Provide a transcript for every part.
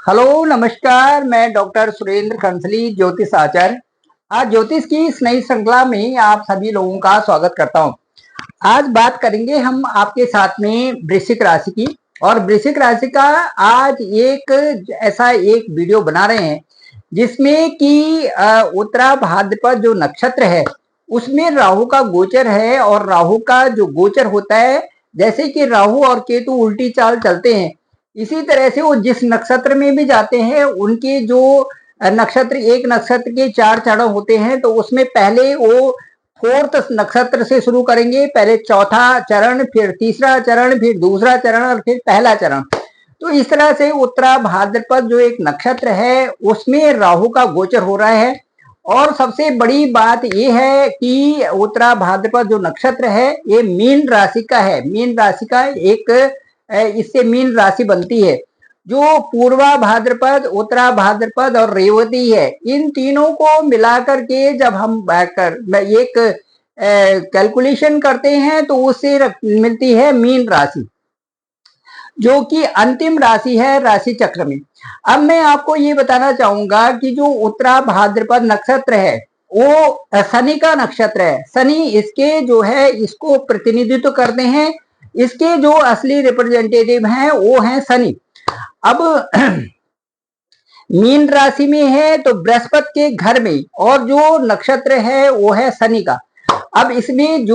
Hello नमस्कार। मैं doctor Surendra खंसली, ज्योतिष आचार्य। आज ज्योतिष की इस नई श्रृंखला में आप सभी लोगों का स्वागत करता हूं। आज बात करेंगे हम आपके साथ में वृश्चिक राशि की। और वृश्चिक राशि का आज ऐसा एक वीडियो बना रहे हैं जिसमें कि उत्तरा भाद्रपद जो नक्षत्र है उसमें राहु का गोचर है। और राहु का जो गोचर होता है, जैसे कि राहु और केतु उल्टी चाल चलते हैं, इसी तरह से वो जिस नक्षत्र में भी जाते हैं उनके जो नक्षत्र, एक नक्षत्र के 4 चरण होते हैं, तो उसमें पहले वो फोर्थ नक्षत्र से शुरू करेंगे। पहले चौथा चरण, फिर तीसरा चरण, फिर दूसरा चरण और फिर पहला चरण। तो इस तरह से उत्तरा भाद्रपद जो एक नक्षत्र है उसमें राहु का गोचर हो रहा है। और सबसे बड़ी बात यह है कि उत्तरा भाद्रपद जो नक्षत्र है ये मीन राशि का है। मीन राशि का एक इससे मीन राशि बनती है। जो पूर्वा भाद्रपद, उत्तरा भाद्रपद और रेवती है, इन तीनों को मिलाकर के जब हम एक कैलकुलेशन करते हैं तो उससे मिलती है मीन राशि, जो कि अंतिम राशि है राशि चक्र में। अब मैं आपको ये बताना चाहूंगा कि जो उत्तरा भाद्रपद नक्षत्र है वो शनि का नक्षत्र है। शनि इसके जो है इसको प्रतिनिधित्व करते हैं। इसके जो असली रिप्रेजेंटेटिव हैं वो हैं शनि। अब मीन राशि में है तो बृहस्पति के घर में, और जो नक्षत्र है वो है शनि का। अब इसमें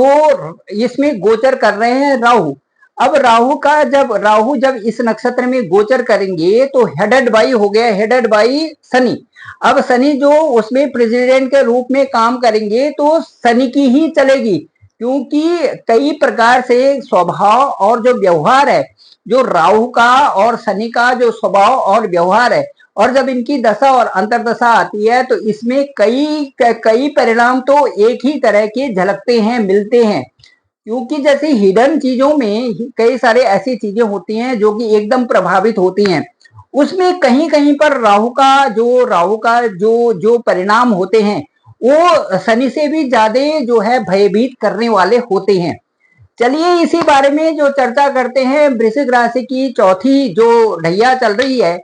गोचर कर रहे हैं राहु। अब राहु जब इस नक्षत्र में गोचर करेंगे तो हेडेड बाई हो गया, हेडेड बाई शनि। अब शनि जो उसमें प्रेसिडेंट के रूप में काम करेंगे तो शनि की ही चलेगी, क्योंकि कई प्रकार से स्वभाव और जो व्यवहार है, जो राहु का और शनि का जो स्वभाव और व्यवहार है, और जब इनकी दशा और अंतर्दशा आती है तो इसमें कई परिणाम तो एक ही तरह के झलकते हैं, मिलते हैं। क्योंकि जैसे हिडन चीजों में कई सारे ऐसी चीजें होती हैं जो कि एकदम प्रभावित होती हैं, उसमें कहीं कहीं पर राहु का जो परिणाम होते हैं वो शनि से भी ज्यादा जो है भयभीत करने वाले होते हैं। चलिए इसी बारे में जो चर्चा करते हैं। वृश्चिक राशि की चौथी जो ढैया चल रही है,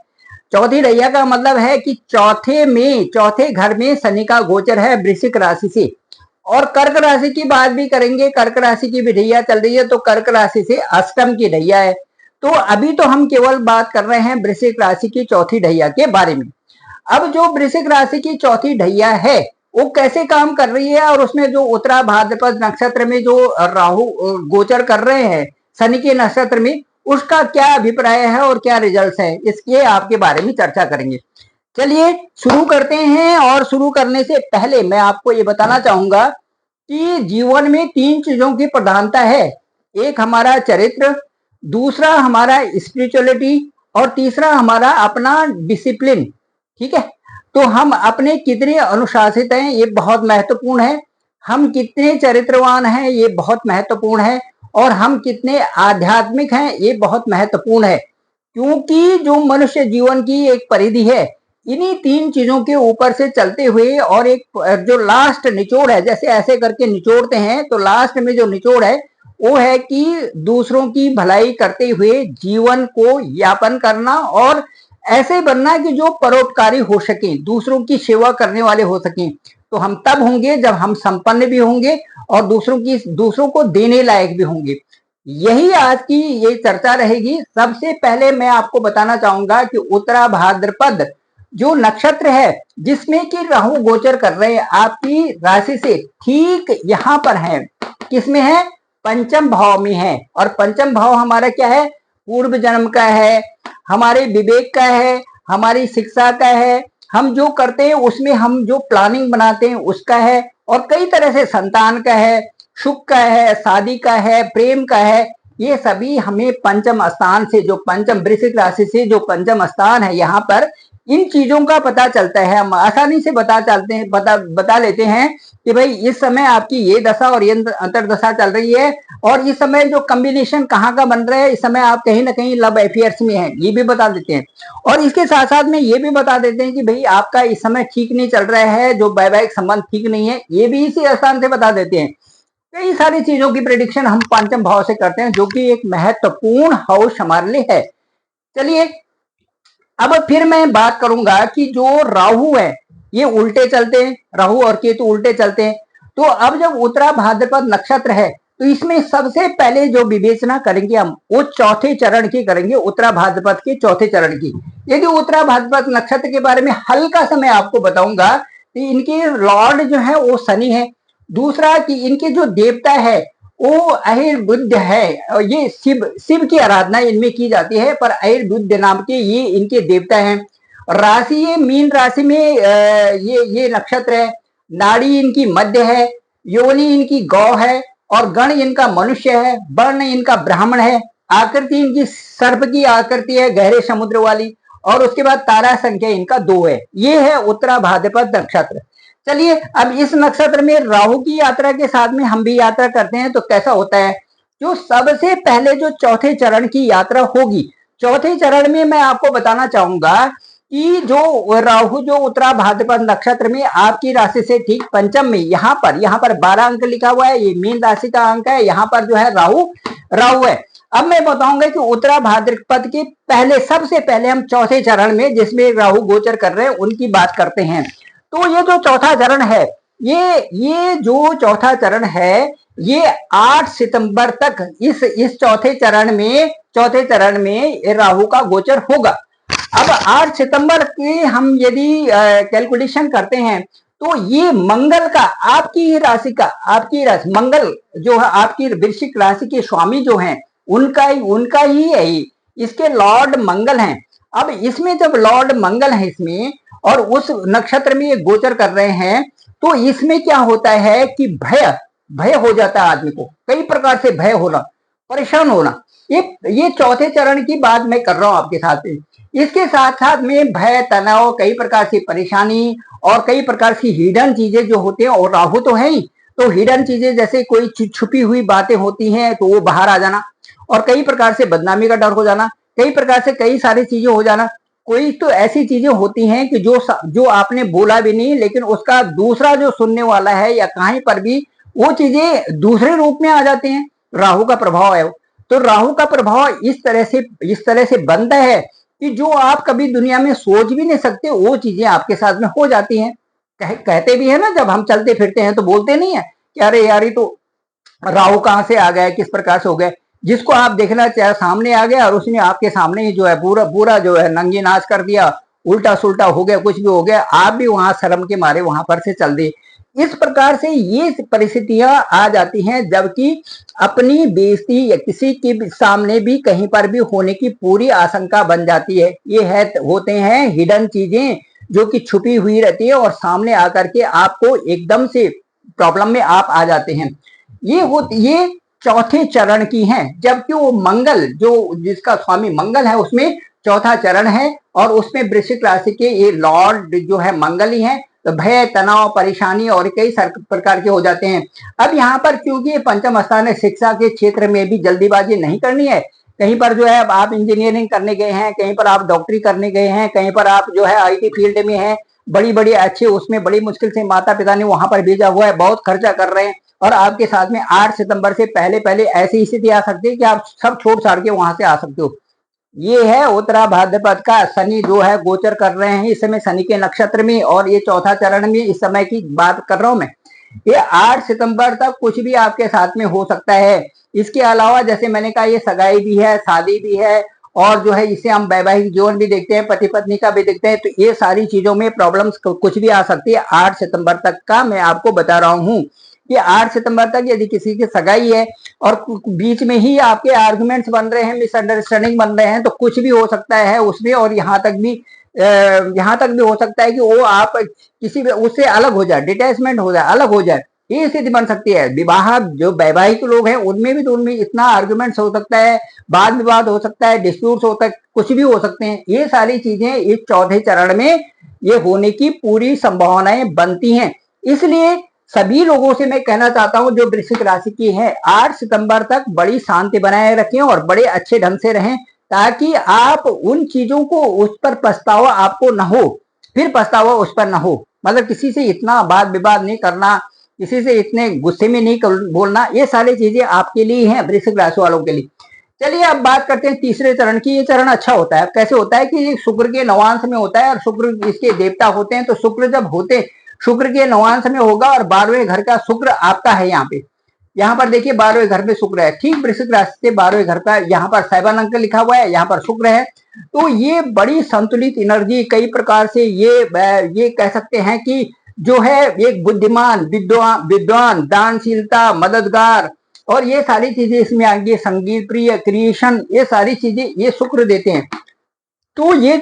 चौथी ढैया का मतलब है कि चौथे घर में शनि का गोचर है वृश्चिक राशि से। और कर्क राशि की बात भी करेंगे। कर्क राशि की भी ढैया चल रही है, तो कर्क राशि से अष्टम की ढैया है। तो अभी तो हम केवल बात कर रहे हैं वृश्चिक राशि की चौथी ढैया के बारे में। अब जो वृश्चिक राशि की चौथी ढैया है वो कैसे काम कर रही है, और उसमें जो उत्तरा भाद्रपद नक्षत्र में जो राहु गोचर कर रहे हैं शनि के नक्षत्र में, उसका क्या अभिप्राय है और क्या रिजल्ट है, इसके आपके बारे में चर्चा करेंगे। चलिए शुरू करते हैं। और शुरू करने से पहले मैं आपको ये बताना चाहूंगा कि जीवन में 3 चीजों की प्रधानता है। एक हमारा चरित्र, दूसरा हमारा स्पिरिचुअलिटी, और तीसरा हमारा अपना डिसिप्लिन। ठीक है, तो हम अपने कितने अनुशासित हैं ये बहुत महत्वपूर्ण है। हम कितने चरित्रवान हैं ये बहुत महत्वपूर्ण है। और हम कितने आध्यात्मिक हैं ये बहुत महत्वपूर्ण है। क्योंकि जो मनुष्य जीवन की एक परिधि है, इन्हीं 3 चीजों के ऊपर से चलते हुए, और एक जो लास्ट निचोड़ है, जैसे ऐसे करके निचोड़ते हैं तो लास्ट में जो निचोड़ है वो है कि दूसरों की भलाई करते हुए जीवन को यापन करना, और ऐसे बनना कि जो परोपकारी हो सके, दूसरों की सेवा करने वाले हो सके। तो हम तब होंगे जब हम संपन्न भी होंगे और दूसरों को देने लायक भी होंगे। यही आज की ये चर्चा रहेगी। सबसे पहले मैं आपको बताना चाहूंगा कि उत्तरा भाद्रपद जो नक्षत्र है जिसमें कि राहु गोचर कर रहे हैं आपकी राशि से ठीक यहाँ पर है। किसमें है? पंचम भाव में है। और पंचम भाव हमारा क्या है? पूर्व जन्म का है, हमारे विवेक का है, हमारी शिक्षा का है, हम जो करते हैं उसमें हम जो प्लानिंग बनाते हैं उसका है, और कई तरह से संतान का है, सुख का है, शादी का है, प्रेम का है। ये सभी हमें पंचम स्थान से, जो पंचम वृश्चिक राशि से जो पंचम स्थान है, यहाँ पर इन चीजों का पता चलता है। हम आसानी से बता लेते हैं कि भाई इस समय आपकी ये दशा और ये अंतरदशा चल रही है, और इस समय जो कॉम्बिनेशन कहाँ का बन रहा है, इस समय आप कहीं ना कहीं लव अफेयर्स में हैं, ये भी बता देते हैं। और इसके साथ साथ में ये भी बता देते हैं कि भाई आपका इस समय ठीक नहीं चल रहा है, जो वैवाहिक संबंध ठीक नहीं है, ये भी इसी स्थान से बता देते हैं। कई सारी चीजों की प्रेडिक्शन हम पंचम भाव से करते हैं, जो कि एक महत्वपूर्ण हाउस हमारे लिए है। चलिए अब फिर मैं बात करूंगा कि जो राहु है ये उल्टे चलते हैं, राहु और केतु उल्टे चलते हैं। तो अब जब उत्तरा भाद्रपद नक्षत्र है तो इसमें सबसे पहले जो विवेचना करेंगे हम वो चौथे चरण की करेंगे, उत्तरा भाद्रपद के चौथे चरण की। यदि उत्तरा भाद्रपद नक्षत्र के बारे में हल्का सा मैं आपको बताऊंगा कि इनके लॉर्ड जो है वो शनि है। दूसरा कि इनके जो देवता है वो अहिर्बुद्ध है, ये शिव शिव की आराधना इनमें की जाती है, पर अहिर्बुद्ध नाम के ये इनके देवता हैं। राशि ये मीन राशि में ये नक्षत्र है। नाड़ी इनकी मध्य है, योनि इनकी गौ है और गण इनका मनुष्य है, वर्ण इनका ब्राह्मण है। आकृति इनकी सर्प की आकृति है, गहरे समुद्र वाली। और उसके बाद तारा संख्या इनका 2 है। ये है उत्तरा भाद्रपद नक्षत्र। चलिए अब इस नक्षत्र में राहु की यात्रा के साथ में हम भी यात्रा करते हैं तो कैसा होता है। जो सबसे पहले जो चौथे चरण की यात्रा होगी, चौथे चरण में मैं आपको बताना चाहूंगा कि जो राहु जो उत्तरा भाद्रपद नक्षत्र में आपकी राशि से ठीक पंचम में यहाँ पर 12 अंक लिखा हुआ है, ये मीन राशि का अंक है। यहाँ पर जो है राहु है। अब मैं बताऊंगा कि उत्तरा भाद्रपद के पहले सबसे पहले हम चौथे चरण में जिसमें राहु गोचर कर रहे हैं उनकी बात करते हैं। तो ये जो चौथा चरण है, ये जो चौथा चरण है ये 8 सितंबर तक इस चौथे चरण में राहु का गोचर होगा। अब 8 सितंबर की हम यदि कैलकुलेशन करते हैं तो ये मंगल का आपकी राशि मंगल जो है आपकी वृश्चिक राशि के स्वामी जो हैं उनका ही है, इसके लॉर्ड मंगल हैं। अब इसमें जब लॉर्ड मंगल है इसमें और उस नक्षत्र में ये गोचर कर रहे हैं तो इसमें क्या होता है कि भय हो जाता है आदमी को, कई प्रकार से भय होना, परेशान होना। ये चौथे चरण की बात मैं कर रहा हूं आपके साथ में। इसके साथ साथ में भय, तनाव, कई प्रकार की परेशानी और कई प्रकार की हिडन चीजें जो होते हैं, और राहु तो है ही, तो हिडन चीजें जैसे कोई छुपी हुई बातें होती हैं तो वो बाहर आ जाना, और कई प्रकार से बदनामी का डर हो जाना, कई प्रकार से कई सारी चीजें हो जाना। कोई तो ऐसी चीजें होती हैं कि जो आपने बोला भी नहीं लेकिन उसका दूसरा जो सुनने वाला है या कहीं पर भी वो चीजें दूसरे रूप में आ जाती हैं। राहु का प्रभाव है। तो राहु का प्रभाव इस तरह से बनता है कि जो आप कभी दुनिया में सोच भी नहीं सकते वो चीजें आपके साथ में हो जाती हैं। कहते भी है ना, जब हम चलते फिरते हैं तो बोलते नहीं है कि अरे यार ये तो राहु कहां से आ गया, किस प्रकार से हो गए। जिसको आप देखना चाहे सामने आ गया और उसने आपके सामने ही जो है पूरा जो है नंगी नाच कर दिया, उल्टा सुल्टा हो गया, कुछ भी हो गया, आप भी वहां शर्म के मारे वहां पर से चल दी। इस प्रकार से ये परिस्थितियां आ जाती हैं जबकि अपनी बेइज्जती या किसी के सामने भी कहीं पर भी होने की पूरी आशंका बन जाती है। ये होते हैं हिडन चीजें जो कि छुपी हुई रहती है और सामने आकर के आपको एकदम से प्रॉब्लम में आप आ जाते हैं। ये चौथे चरण की हैं, जबकि वो मंगल जो जिसका स्वामी मंगल है उसमें चौथा चरण है और उसमें वृश्चिक राशि के ये लॉर्ड जो है मंगल ही है। तो भय, तनाव, परेशानी और कई प्रकार के हो जाते हैं। अब यहाँ पर क्योंकि ये पंचम स्थान है, शिक्षा के क्षेत्र में भी जल्दीबाजी नहीं करनी है। कहीं पर जो है अब आप इंजीनियरिंग करने गए हैं, कहीं पर आप डॉक्टरी करने गए हैं, कहीं पर आप जो है IT फील्ड में हैं, बड़ी अच्छे उसमें बड़ी मुश्किल से माता पिता ने वहां पर भेजा हुआ है, बहुत खर्चा कर रहे हैं और आपके साथ में 8 सितंबर से पहले ऐसी स्थिति आ सकती है कि आप सब छोड़ छाड़ के वहां से आ सकते हो। ये है उत्तरा भाद्रपद का शनि जो है गोचर कर रहे हैं इस समय शनि के नक्षत्र में, और ये चौथा चरण में इस समय की बात कर रहा हूं मैं। ये 8 सितंबर तक कुछ भी आपके साथ में हो सकता है। इसके अलावा जैसे मैंने कहा ये सगाई भी है, शादी भी है, और जो है इसे हम वैवाहिक जीवन भी देखते हैं, पति पत्नी का भी देखते हैं। तो ये सारी चीजों में प्रॉब्लम्स कुछ भी आ सकती है। 8 सितंबर तक का मैं आपको बता रहा हूँ कि 8 सितंबर तक यदि किसी की सगाई है और बीच में ही आपके आर्गुमेंट्स बन रहे हैं, मिसअंडरस्टैंडिंग बन रहे हैं, तो कुछ भी हो सकता है उसमें। और यहाँ तक भी हो सकता है कि वो आप किसी उससे अलग हो जाए, डिटैचमेंट हो जाए, अलग हो जाए, ये स्थिति बन सकती है। विवाह जो वैवाहिक लोग हैं उनमें भी तो उनमें इतना आर्गुमेंट्स हो सकता है, वाद विवाद हो सकता है, डिस्प्यूट्स होता है, कुछ भी हो सकते हैं। ये सारी चीजें इस चौथे चरण में ये होने की पूरी संभावनाएं बनती हैं। इसलिए सभी लोगों से मैं कहना चाहता हूं जो वृश्चिक राशि की है, 8 सितंबर तक बड़ी शांति बनाए रखें और बड़े अच्छे ढंग से रहें, ताकि आप उन चीजों को उस पर पछतावा आपको ना हो, फिर पछतावा उस पर ना हो। मतलब किसी से इतना वाद विवाद नहीं करना, किसी से इतने गुस्से में नहीं बोलना, ये सारी चीजें आपके लिए हैं, वृश्चिक राशि वालों के लिए। चलिए अब बात करते हैं तीसरे चरण की। ये चरण अच्छा होता है। कैसे होता है कि शुक्र के नवांश में होता है और शुक्र इसके देवता होते हैं। तो शुक्र जब होते, शुक्र के नवांश में होगा और 12वें घर का शुक्र आपका है यहाँ पर देखिए 12वें घर में शुक्र है, ठीक वृश्चिक राशि से 12वें घर का यहाँ पर 7 अंक लिखा हुआ है, यहाँ पर शुक्र है। तो ये बड़ी संतुलित एनर्जी, कई प्रकार से ये कह सकते हैं कि जो है एक बुद्धिमान, विद्वान, दानशीलता, मददगार और ये सारी चीजें इसमें आएंगी, संगीत प्रिय, क्रिएशन, ये सारी चीजें ये शुक्र देते हैं। तो ये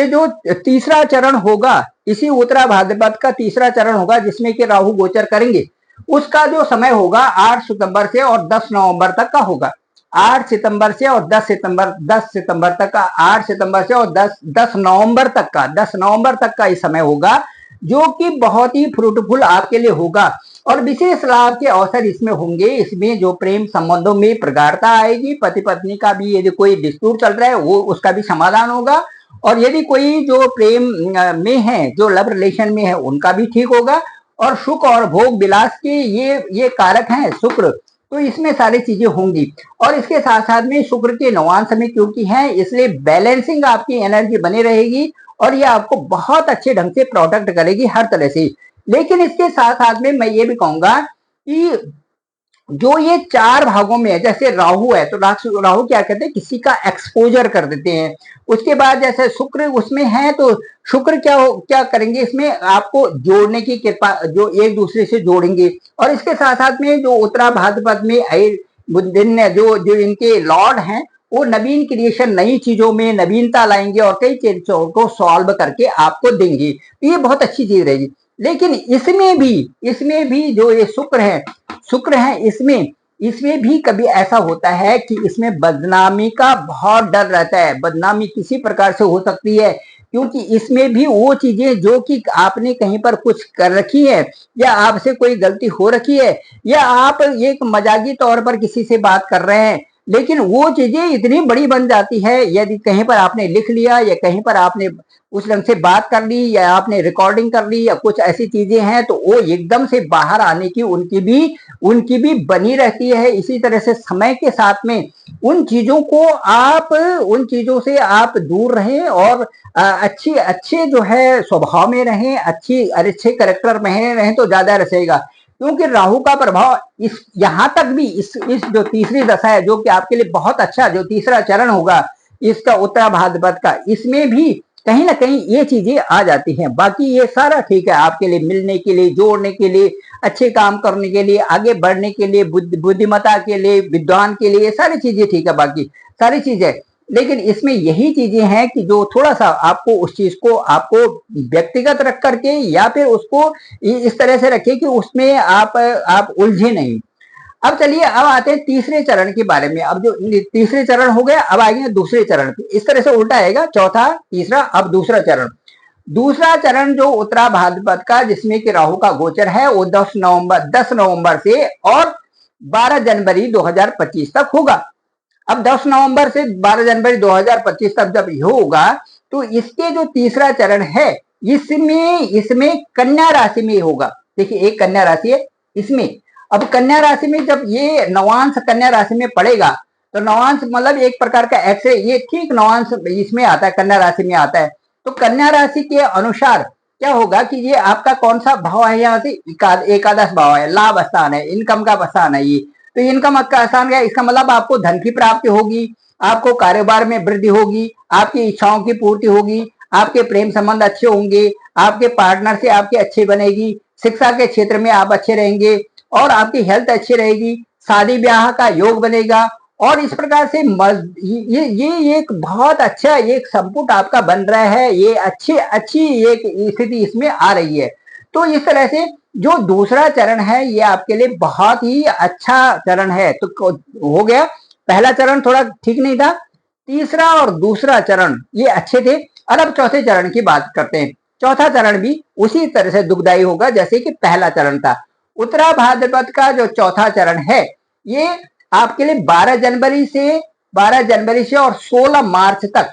जो तीसरा चरण होगा, इसी उत्तरा भाद्रपद का तीसरा चरण होगा जिसमें कि राहु गोचर करेंगे। उसका जो समय होगा 8 सितंबर से और 10 नवंबर तक का होगा। 8 सितंबर से और 10 सितंबर तक का, 8 सितंबर से और 10 नवंबर तक का, 10 नवंबर तक का ये समय होगा, जो कि बहुत ही फ्रूटफुल आपके लिए होगा और विशेष लाभ के अवसर इसमें होंगे। इसमें जो प्रेम संबंधों में प्रगाढ़ता आएगी, पति पत्नी का भी यदि कोई डिस्प्यूट चल रहा है वो उसका भी समाधान होगा और यदि कोई जो प्रेम में है, जो लव रिलेशन में है, उनका भी ठीक होगा। और सुख और भोग विलास के ये कारक हैं शुक्र, तो इसमें सारी चीजें होंगी। और इसके साथ साथ में शुक्र के नवांश में क्योंकि है, इसलिए बैलेंसिंग आपकी एनर्जी बनी रहेगी और ये आपको बहुत अच्छे ढंग से प्रोटेक्ट करेगी हर तरह से। लेकिन इसके साथ साथ में मैं ये भी कहूंगा कि जो ये 4 भागों में है, जैसे राहु है तो राहु क्या कहते हैं, किसी का एक्सपोजर कर देते हैं। उसके बाद जैसे शुक्र उसमें है तो शुक्र क्या करेंगे, इसमें आपको जोड़ने की कृपा, जो एक दूसरे से जोड़ेंगे। और इसके साथ साथ में जो उत्तरा भाद्रपद में दिन जो इनके लॉर्ड हैं, वो नवीन क्रिएशन, नई चीजों में नवीनता लाएंगे और कई चीजों को सॉल्व करके आपको देंगे। तो ये बहुत अच्छी चीज रहेगी। लेकिन इसमें भी जो ये शुक्र है इसमें भी कभी ऐसा होता है कि इसमें बदनामी का बहुत डर रहता है। बदनामी किसी प्रकार से हो सकती है क्योंकि इसमें भी वो चीजें जो कि आपने कहीं पर कुछ कर रखी है या आपसे कोई गलती हो रखी है या आप एक मजाकी तौर पर किसी से बात कर रहे हैं, लेकिन वो चीजें इतनी बड़ी बन जाती है, यदि कहीं पर आपने लिख लिया या कहीं पर आपने उस ढंग से बात कर ली या आपने रिकॉर्डिंग कर ली या कुछ ऐसी चीजें हैं, तो वो एकदम से बाहर आने की उनकी भी बनी रहती है। इसी तरह से समय के साथ में उन चीजों से आप दूर रहें और अच्छे जो है स्वभाव में रहें, अच्छे करेक्टर में रहें तो ज्यादा रहेगा। क्योंकि राहु का प्रभाव इस यहां तक भी इस जो तीसरी दशा है, जो कि आपके लिए बहुत अच्छा, जो तीसरा चरण होगा इसका उत्तरा भाद्रपद का, इसमें भी कहीं ना कहीं ये चीजें आ जाती हैं। बाकी ये सारा ठीक है आपके लिए, मिलने के लिए, जोड़ने के लिए, अच्छे काम करने के लिए, आगे बढ़ने के लिए, बुद्धिमता के लिए, विद्वान के लिए, सारी चीजें ठीक है, बाकी सारी चीजें। लेकिन इसमें यही चीजें हैं कि जो थोड़ा सा आपको उस चीज को आपको व्यक्तिगत रख करके या फिर उसको इस तरह से रखें कि उसमें आप उलझे नहीं। अब चलिए अब आते हैं तीसरे चरण के बारे में। अब जो तीसरे चरण हो गया, अब आएंगे दूसरे चरण पे। इस तरह से उल्टा आएगा, चौथा, तीसरा, अब दूसरा चरण। दूसरा चरण जो उत्तरा भाद्रपद का, जिसमें कि राहु का गोचर है, वो 10 नवंबर से और 12 जनवरी 2025 तक होगा। अब 10 नवंबर से 12 जनवरी 2025 तक जब ये होगा तो इसके जो तीसरा चरण है, इसमें कन्या राशि में होगा। देखिए एक कन्या राशि है इसमें। अब कन्या राशि में जब ये नवांश कन्या राशि में पड़ेगा तो नवांश मतलब एक प्रकार का एक्सरे, ये ठीक नवांश इसमें आता है, कन्या राशि में आता है। तो कन्या राशि के अनुसार क्या होगा कि ये आपका कौन सा भाव है, यहाँ से एकादश भाव है, लाभ स्थान है, इनकम का स्थान है ये। तो इनकम का स्थान क्या है, इसका मतलब आपको धन की प्राप्ति होगी, आपको कारोबार में वृद्धि होगी, आपकी इच्छाओं की पूर्ति होगी, आपके प्रेम संबंध अच्छे होंगे, आपके पार्टनर से आपकी अच्छी बनेगी, शिक्षा के क्षेत्र में आप अच्छे रहेंगे और आपकी हेल्थ अच्छी रहेगी, शादी ब्याह का योग बनेगा। और इस प्रकार से ये एक बहुत अच्छा एक संपुट आपका बन रहा है, ये अच्छी एक स्थिति इसमें आ रही है। तो इस तरह से जो दूसरा चरण है ये आपके लिए बहुत ही अच्छा चरण है। तो हो गया, पहला चरण थोड़ा ठीक नहीं था, तीसरा और दूसरा चरण ये अच्छे थे। और अब चौथे चरण की बात करते हैं। चौथा चरण भी उसी तरह से दुखदायी होगा जैसे कि पहला चरण था। उत्तरा भाद्रपद का जो चौथा चरण है ये आपके लिए 12 जनवरी से और 16 मार्च तक,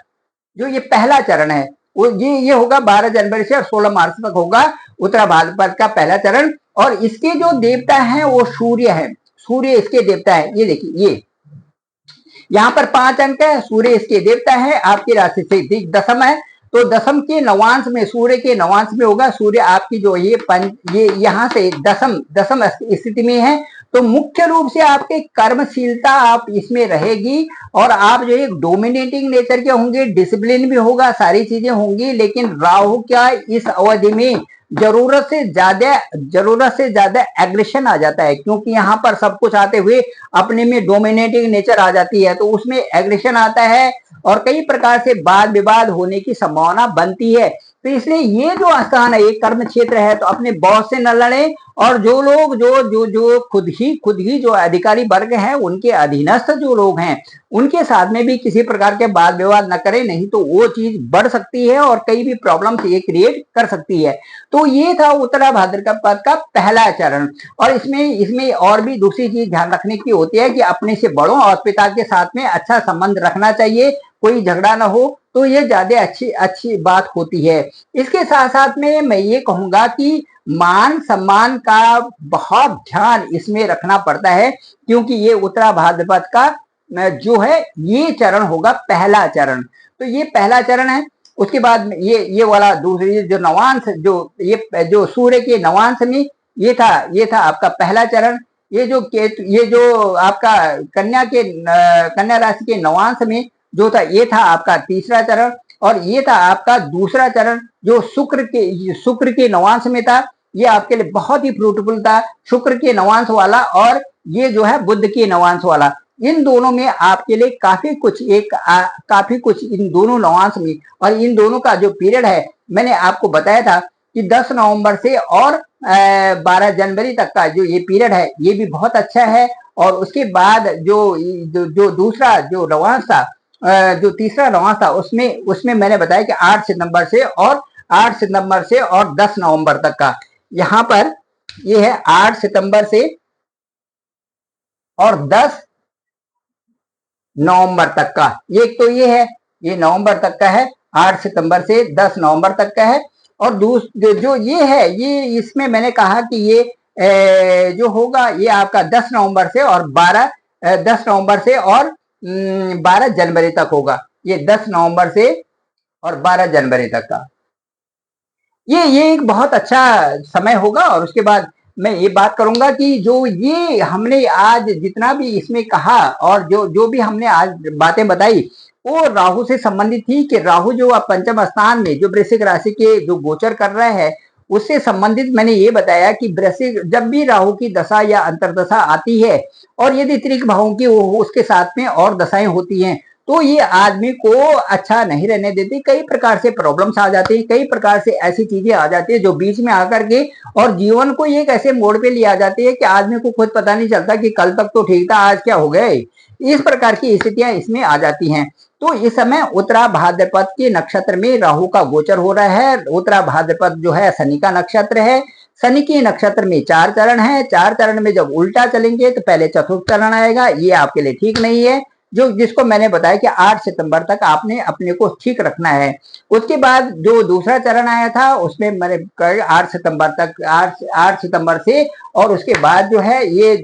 जो ये पहला चरण है वो ये होगा 12 जनवरी से और 16 मार्च तक होगा उत्तरा भाद्रपद का पहला चरण। और इसके जो देवता हैं वो सूर्य है, सूर्य इसके देवता है। ये देखिए यहाँ पर 5 अंक है, सूर्य इसके देवता है, आपकी राशि से दशम है, तो दशम के नवांश में, सूर्य के नवांश में होगा। सूर्य आपकी जो ये यहाँ से दशम स्थिति में है, तो मुख्य रूप से आपके कर्मशीलता आप इसमें रहेगी और आप जो एक डोमिनेटिंग नेचर के होंगे, डिसिप्लिन भी होगा, सारी चीजें होंगी। लेकिन राहु क्या इस अवधि में जरूरत से ज्यादा एग्रेशन आ जाता है, क्योंकि यहाँ पर सब कुछ आते हुए अपने में डोमिनेटिंग नेचर आ जाती है, तो उसमें एग्रेशन आता है और कई प्रकार से वाद विवाद होने की संभावना बनती है। तो इसलिए ये जो स्थान है, ये कर्म क्षेत्र है, तो अपने बॉस से न लड़े और जो लोग जो खुद ही जो अधिकारी वर्ग हैं, उनके अधीनस्थ जो लोग हैं, उनके साथ में भी किसी प्रकार के वाद विवाद न करें, नहीं तो वो चीज बढ़ सकती है और कई भी प्रॉब्लम्स ये क्रिएट कर सकती है। तो ये था उत्तरा भाद्रपद का पहला चरण। और इसमें और भी दूसरी चीज ध्यान रखने की होती है कि अपने से बड़ों और पिता के साथ में अच्छा संबंध रखना चाहिए, कोई झगड़ा ना हो, तो ये ज्यादा अच्छी बात होती है। इसके साथ साथ में मैं ये कहूंगा कि मान सम्मान का बहुत ध्यान इसमें रखना पड़ता है, क्योंकि ये उत्तरा भाद्रपद का जो है ये चरण होगा पहला चरण। तो ये पहला चरण है। उसके बाद ये वाला दूसरी जो नवांश, जो सूर्य के नवांश में ये था आपका पहला चरण। ये जो आपका कन्या राशि के नवांश में जो था, ये था आपका तीसरा चरण। और ये था आपका दूसरा चरण जो शुक्र के नवांश में था। ये आपके लिए बहुत ही फ्रूटफुल था, शुक्र के नवांश वाला, और ये जो है बुध के नवांश वाला। इन दोनों में आपके लिए काफी कुछ इन दोनों नवांश में, और इन दोनों का जो पीरियड है मैंने आपको बताया था कि 10 नवंबर से और 12 जनवरी तक का जो ये पीरियड है, ये भी बहुत अच्छा है। और उसके बाद जो दूसरा जो नवांश था, जो तीसरा नवांश था, उसमें मैंने बताया कि 8 सितंबर से और 10 नवंबर तक का। यहाँ पर ये है 8 सितंबर से और 10 नवंबर तक का। एक तो ये है, ये नवंबर तक का है, 8 सितंबर से 10 नवंबर तक का है। और जो ये है, ये इसमें मैंने कहा कि ये जो होगा ये आपका 10 नवंबर से और 12 जनवरी तक होगा। ये 10 नवंबर से और 12 जनवरी तक का ये एक बहुत अच्छा समय होगा। और उसके बाद मैं ये बात करूंगा कि जो ये हमने आज जितना भी इसमें कहा और जो भी हमने आज बातें बताई, वो राहु से संबंधित थी कि राहु जो पंचम स्थान में जो वृश्चिक राशि के जो गोचर कर रहे हैं, उससे संबंधित मैंने ये बताया कि वृश्चिक जब भी राहु की दशा या अंतरदशा आती है और यदि त्रिक भावों की उसके साथ में और दशाएं होती हैं, तो ये आदमी को अच्छा नहीं रहने देती। कई प्रकार से प्रॉब्लम्स आ जाती है, कई प्रकार से ऐसी चीजें आ जाती है जो बीच में आकर के और जीवन को एक ऐसे मोड़ पे ले आ जाती है कि आदमी को खुद पता नहीं चलता कि कल तक तो ठीक था, आज क्या हो गए। इस प्रकार की स्थितियां इसमें आ जाती हैं। तो इस समय उत्तरा भाद्रपद के नक्षत्र में राहु का गोचर हो रहा है। उत्तरा भाद्रपद जो है शनि का नक्षत्र है। शनि के नक्षत्र में 4 चरण है। 4 चरण में जब उल्टा चलेंगे तो पहले चतुर्थ चरण आएगा, ये आपके लिए ठीक नहीं है, जिसको मैंने बताया कि 8 सितंबर तक आपने अपने को ठीक रखना है। उसके बाद जो दूसरा चरण आया था उसमें मैंने 8 सितंबर से और उसके बाद जो है ये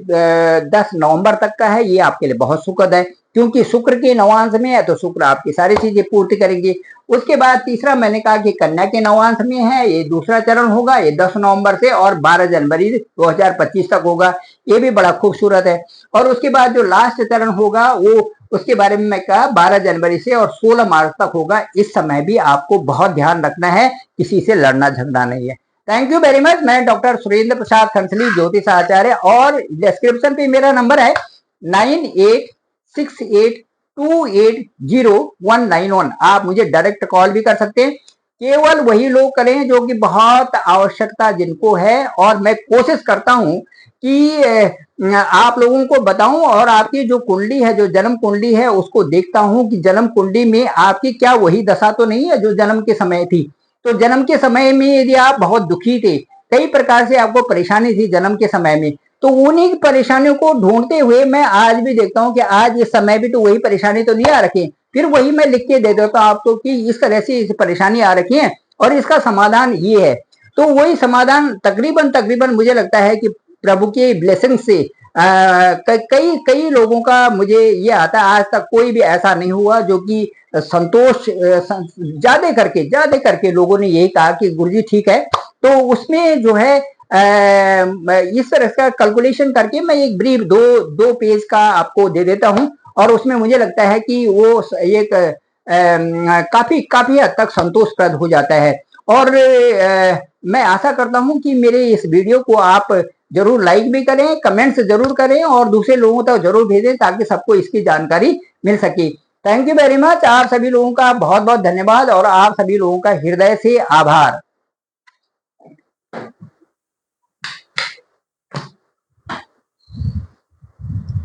10 नवंबर तक का है। ये आपके लिए बहुत सुखद है, क्योंकि शुक्र के नवांश में है, तो शुक्र आपकी सारी चीजें पूर्ति करेंगे। उसके बाद तीसरा मैंने कहा कि कन्या के नवांश में है, ये दूसरा चरण होगा, ये 10 नवंबर से और 12 जनवरी 2025 तक होगा। ये भी बड़ा खूबसूरत है। और उसके बाद जो लास्ट चरण होगा वो उसके बारे में मैं कहा 12 जनवरी से और 16 मार्च तक होगा। इस समय भी आपको बहुत ध्यान रखना है, किसी से लड़ना झगड़ना नहीं है। Thank you very much. मैं डॉक्टर सुरेंद्र प्रसाद खंसली, ज्योतिष आचार्य, और डिस्क्रिप्शन पे मेरा नंबर है 9868280191। आप मुझे डायरेक्ट कॉल भी कर सकते हैं। केवल वही लोग करें जो कि बहुत आवश्यकता जिनको है, और मैं कोशिश करता हूं कि आप लोगों को बताऊं और आपकी जो कुंडली है, जो जन्म कुंडली है, उसको देखता हूं कि जन्म कुंडली में आपकी क्या वही दशा तो नहीं है जो जन्म के समय थी। तो जन्म के समय में यदि आप बहुत दुखी थे, कई प्रकार से आपको परेशानी थी जन्म के समय में, तो उन्हीं परेशानियों को ढूंढते हुए मैं आज भी देखता हूं कि आज इस समय भी तो वही परेशानी तो नहीं आ रखी, फिर वही मैं लिख के दे देता हूं आपको कि इस तरह से इस परेशानी आ रखी है और इसका समाधान ये है। तो वही समाधान तकरीबन मुझे लगता है कि प्रभु के ब्लेसिंग से कई कई लोगों का मुझे ये आता है, आज तक कोई भी ऐसा नहीं हुआ जो कि संतोष ज्यादा करके लोगों ने यही कहा कि गुरुजी ठीक है। तो उसमें जो है इस तरह का कैलकुलेशन करके मैं एक ब्रीफ दो पेज का आपको दे देता हूं, और उसमें मुझे लगता है कि वो एक काफी काफी हद तक संतोषप्रद हो जाता है। और मैं आशा करता हूं कि मेरे इस वीडियो को आप जरूर लाइक भी करें, कमेंट्स जरूर करें और दूसरे लोगों तक जरूर भेजें ताकि सबको इसकी जानकारी मिल सके। Thank you very much. आप सभी लोगों का बहुत बहुत धन्यवाद और आप सभी लोगों का हृदय से आभार।